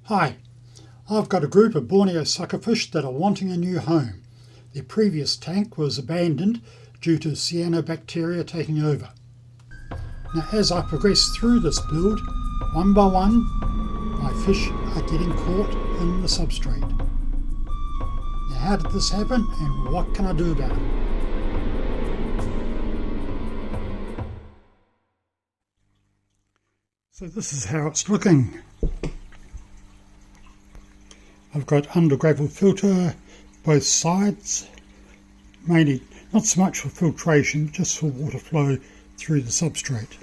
Hi, I've got a group of Borneo suckerfish that are wanting a new home. Their previous tank was abandoned due to cyanobacteria taking over. Now as I progress through this build, one by one, my fish are getting caught in the substrate. Now how did this happen and what can I do about it? So this is how it's looking. I've got under gravel filter both sides, mainly not so much for filtration, just for water flow through the substrate.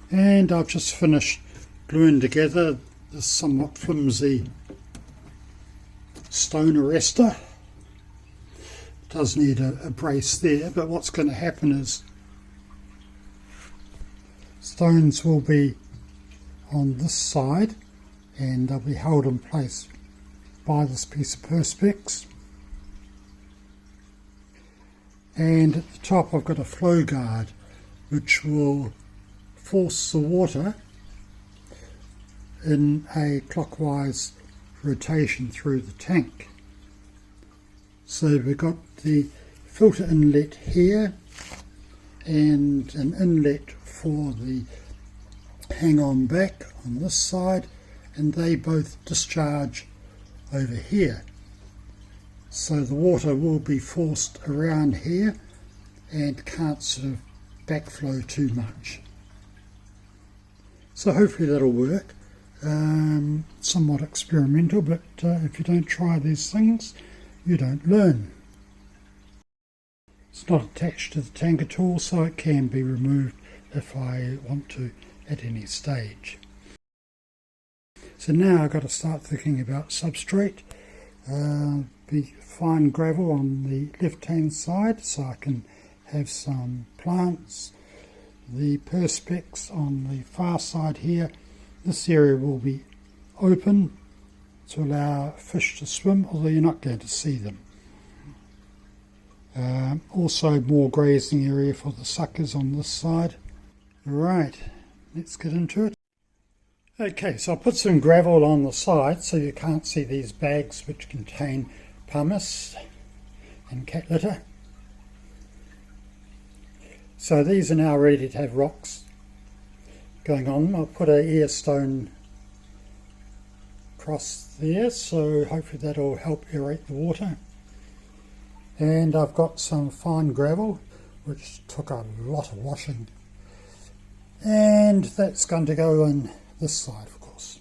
And I've just finished gluing together this somewhat flimsy stone arrestor. It does need a brace there, but what's going to happen is stones will be on this side and they'll be held in place by this piece of perspex. And at the top I've got a flow guard which will force the water in a clockwise rotation through the tank. So we've got the filter inlet here and an inlet for the hang-on back on this side, and they both discharge over here. So the water will be forced around here and can't sort of backflow too much. So hopefully that'll work. Somewhat experimental, but if you don't try these things, you don't learn. It's not attached to the tank at all, so it can be removed if I want to at any stage. So now I've got to start thinking about substrate. Be fine gravel on the left hand side so I can have some plants. The perspex on the far side here, this area will be open to allow fish to swim, although you're not going to see them. Also more grazing area for the suckers on this side. Right, let's get into it. Okay, so I'll put some gravel on the side so you can't see these bags which contain pumice and cat litter. So these are now ready to have rocks going on. I'll put an air stone across there, so hopefully that'll help aerate the water. And I've got some fine gravel which took a lot of washing, and that's going to go in this side, of course.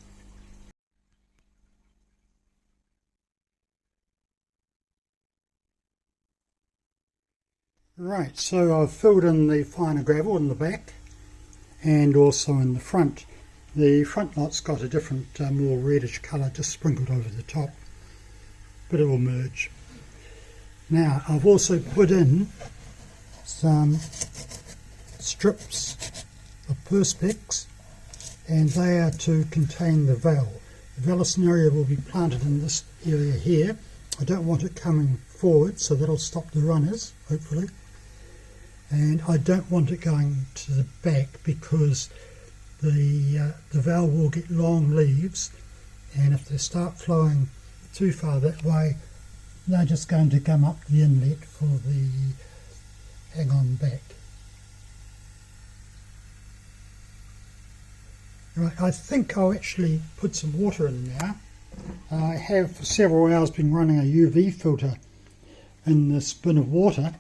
Right, so I've filled in the finer gravel in the back and also in the front. The front lot's got a different, more reddish colour just sprinkled over the top, but it will merge. Now I've also put in some strips of perspex, and they are to contain the val. The vallisneria will be planted in this area here. I don't want it coming forward, so that'll stop the runners, hopefully. And I don't want it going to the back because the val will get long leaves, and if they start flowing too far that way, they're just going to gum up the inlet for the hang-on back. Right, I think I'll actually put some water in now. I have for several hours been running a UV filter in this bin of water.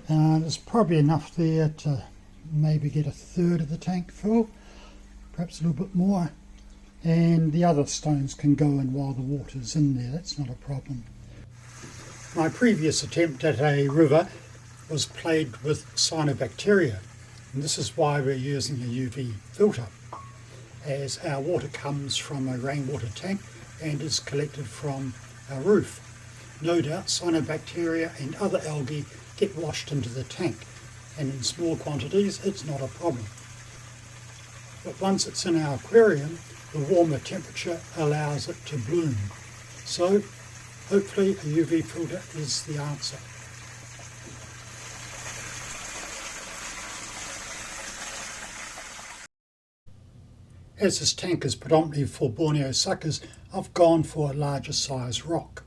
There's probably enough there to maybe get a third of the tank full, perhaps a little bit more, and the other stones can go in while the water's in there, that's not a problem. My previous attempt at a river was plagued with cyanobacteria, and this is why we're using a UV filter, as our water comes from a rainwater tank and is collected from our roof. No doubt cyanobacteria and other algae get washed into the tank, and in small quantities it's not a problem. But once it's in our aquarium, the warmer temperature allows it to bloom. So hopefully a UV filter is the answer. As this tank is predominantly for Borneo Suckers, I've gone for a larger size rock.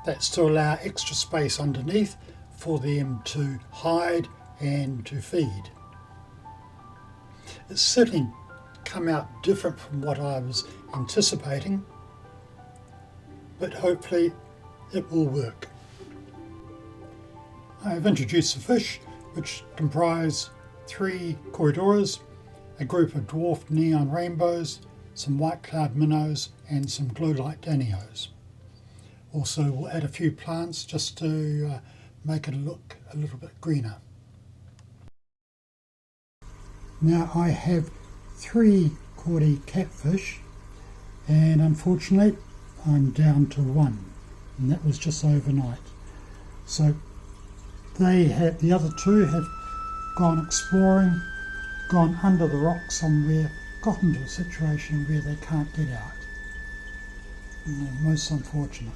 That's to allow extra space underneath for them to hide and to feed. It's certainly come out different from what I was anticipating, but hopefully it will work. I have introduced the fish, which comprise 3 Corydoras, a group of dwarfed neon rainbows, some white cloud minnows and some glow light danios. Also we'll add a few plants just to make it look a little bit greener. Now I have 3 Cordy catfish, and unfortunately I'm down to 1, and that was just overnight. So the other 2 have gone exploring, gone under the rock somewhere, got into a situation where they can't get out. And most unfortunate.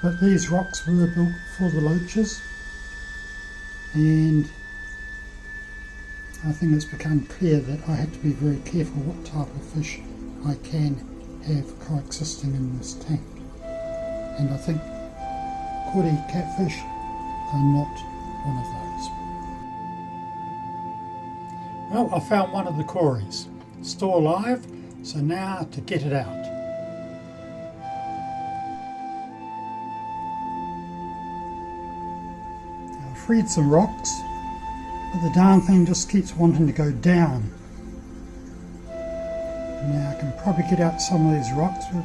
But these rocks were built for the loaches, and I think it's become clear that I have to be very careful what type of fish I can have coexisting in this tank. And I think Cordy catfish are not one of those. Well, I found one of the Corys, still alive, so now to get it out. I've freed some rocks, but the darn thing just keeps wanting to go down. Now I can probably get out some of these rocks, but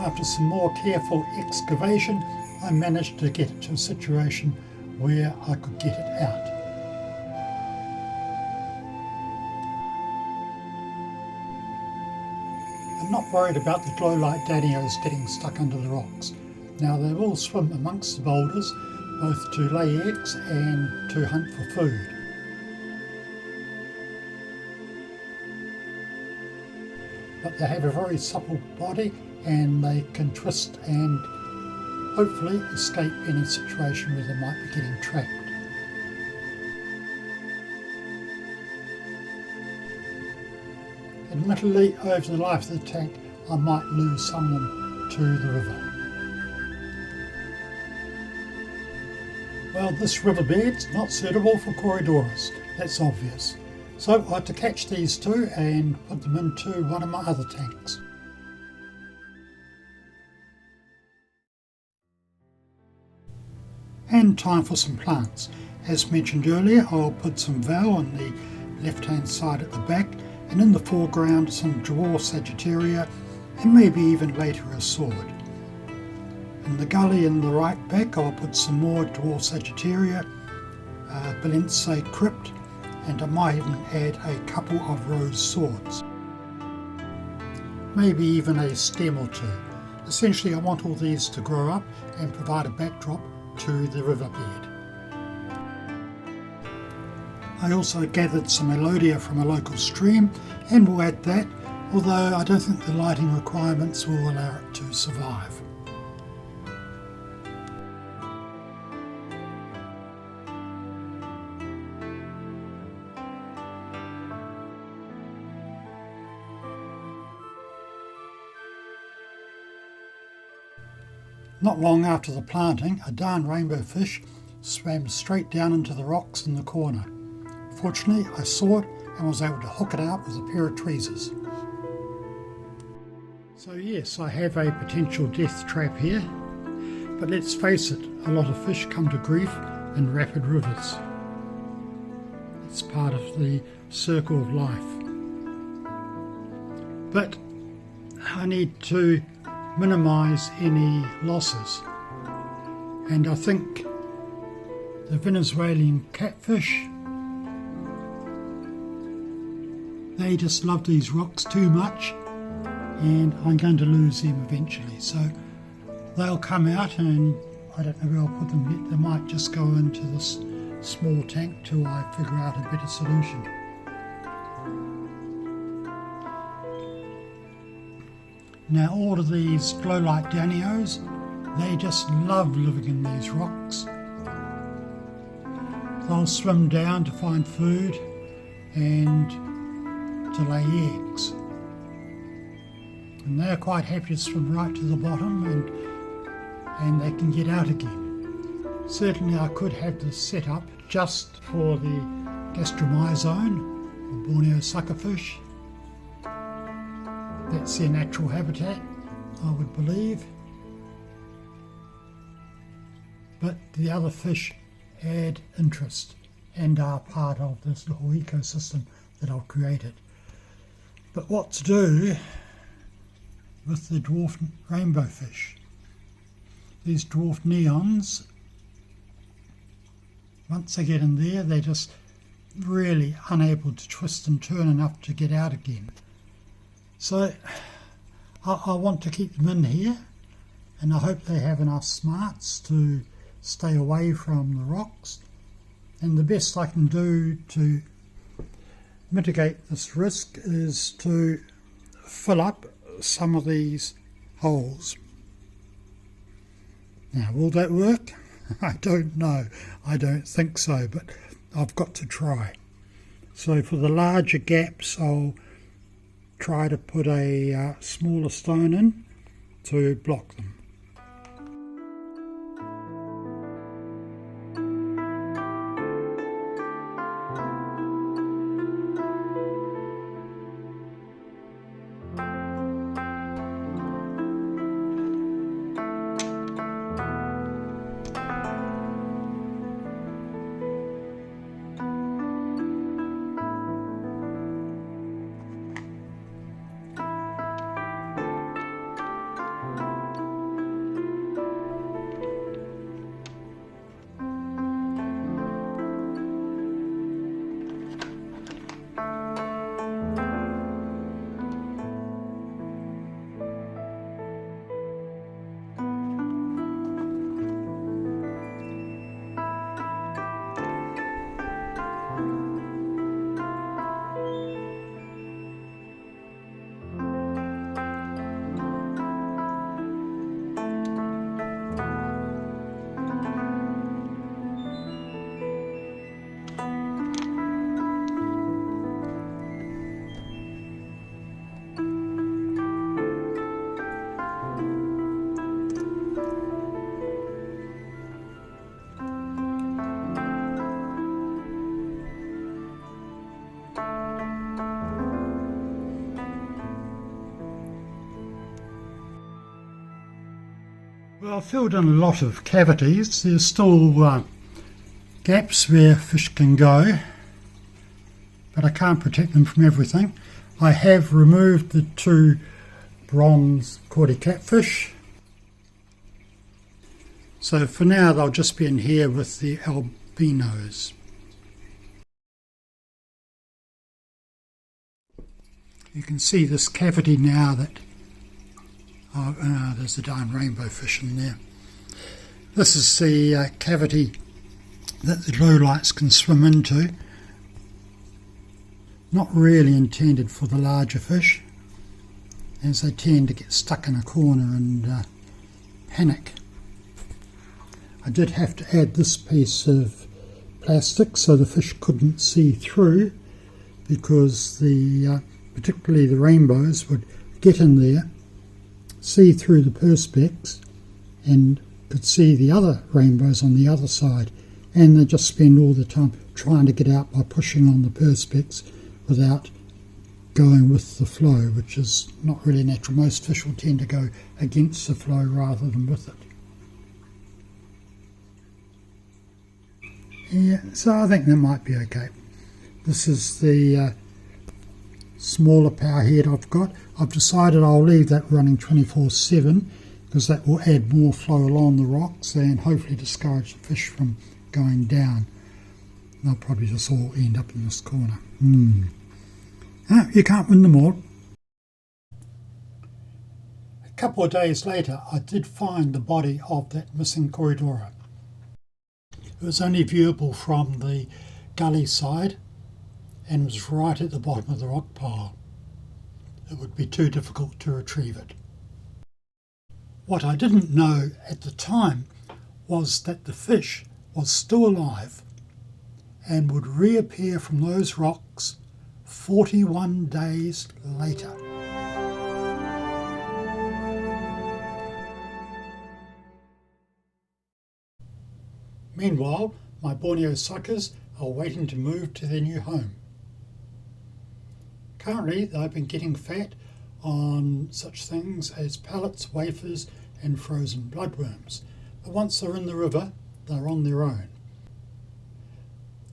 after some more careful excavation, I managed to get it to a situation where I could get it out. I'm not worried about the glow light danios getting stuck under the rocks. Now they will swim amongst the boulders, both to lay eggs and to hunt for food. But they have a very supple body and they can twist and hopefully escape any situation where they might be getting trapped. Admittedly, over the life of the tank, I might lose some of them to the river. Well, this riverbed's not suitable for Corydoras, that's obvious. So I had to catch these 2 and put them into one of my other tanks. And time for some plants. As mentioned earlier, I'll put some val on the left hand side at the back, and in the foreground some dwarf Sagittaria, and maybe even later a sword. In the gully in the right back I'll put some more dwarf Sagittaria, Balense crypt, and I might even add a couple of rose swords. Maybe even a stem or 2. Essentially I want all these to grow up and provide a backdrop to the riverbed. I also gathered some Elodia from a local stream and will add that, although I don't think the lighting requirements will allow it to survive. Not long after the planting, a darn rainbow fish swam straight down into the rocks in the corner. Fortunately, I saw it and was able to hook it out with a pair of tweezers. So yes, I have a potential death trap here, but let's face it, a lot of fish come to grief in rapid rivers. It's part of the circle of life. But I need to minimise any losses, and I think the Venezuelan catfish, they just love these rocks too much, and I'm going to lose them eventually. So they'll come out, and I don't know where I'll put them yet. They might just go into this small tank till I figure out a better solution. Now all of these glow light danios They just love living in these rocks. They'll swim down to find food and to lay eggs. And they're quite happy to swim right to the bottom and they can get out again. Certainly I could have this set up just for the Gastromyzon, or Borneo Suckerfish. That's their natural habitat, I would believe. But the other fish add interest and are part of this little ecosystem that I've created. But what to do with the dwarf rainbow fish? These dwarf neons, once they get in there, they're just really unable to twist and turn enough to get out again. So I want to keep them in here, and I hope they have enough smarts to stay away from the rocks. And the best I can do to mitigate this risk is to fill up some of these holes. Now, will that work? I don't know. I don't think so, but I've got to try. So for the larger gaps, I'll try to put a smaller stone in to block them. Well, I've filled in a lot of cavities. There's still gaps where fish can go, but I can't protect them from everything. I have removed the two bronze cordy catfish. So for now they'll just be in here with the albinos. You can see this cavity now that there's a darn rainbow fish in there. This is the cavity that the lowlights can swim into. Not really intended for the larger fish, as they tend to get stuck in a corner and panic. I did have to add this piece of plastic so the fish couldn't see through, because particularly the rainbows would get in there, see through the perspex, and could see the other rainbows on the other side, and they just spend all the time trying to get out by pushing on the perspex without going with the flow, which is not really natural. Most fish will tend to go against the flow rather than with it. Yeah, so I think that might be okay. This is the smaller power head I've got. I've decided I'll leave that running 24/7 because that will add more flow along the rocks and hopefully discourage the fish from going down. They'll probably just all end up in this corner. You can't win them all. A couple of days later I did find the body of that missing Corydoras. It was only viewable from the gully side and was right at the bottom of the rock pile. It would be too difficult to retrieve it. What I didn't know at the time was that the fish was still alive and would reappear from those rocks 41 days later. Meanwhile, my Borneo Suckers are waiting to move to their new home. Currently, they've been getting fat on such things as pellets, wafers and frozen bloodworms. But once they're in the river, they're on their own.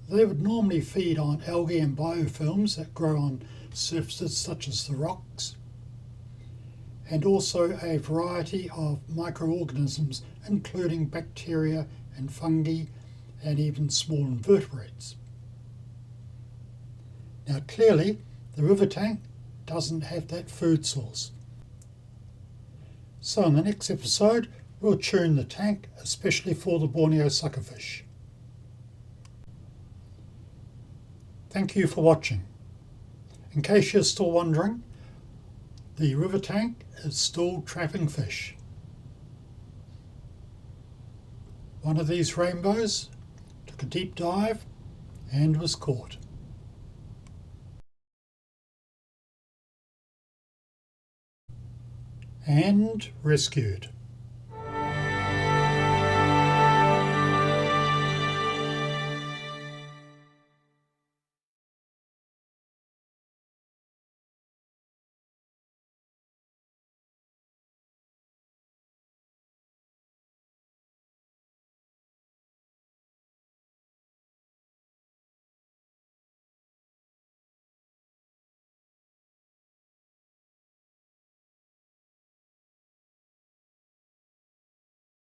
They would normally feed on algae and biofilms that grow on surfaces such as the rocks, and also a variety of microorganisms including bacteria and fungi and even small invertebrates. Now clearly the river tank doesn't have that food source. So in the next episode we'll tune the tank especially for the Borneo suckerfish. Thank you for watching. In case you're still wondering, the river tank is still trapping fish. One of these rainbows took a deep dive and was caught. And rescued.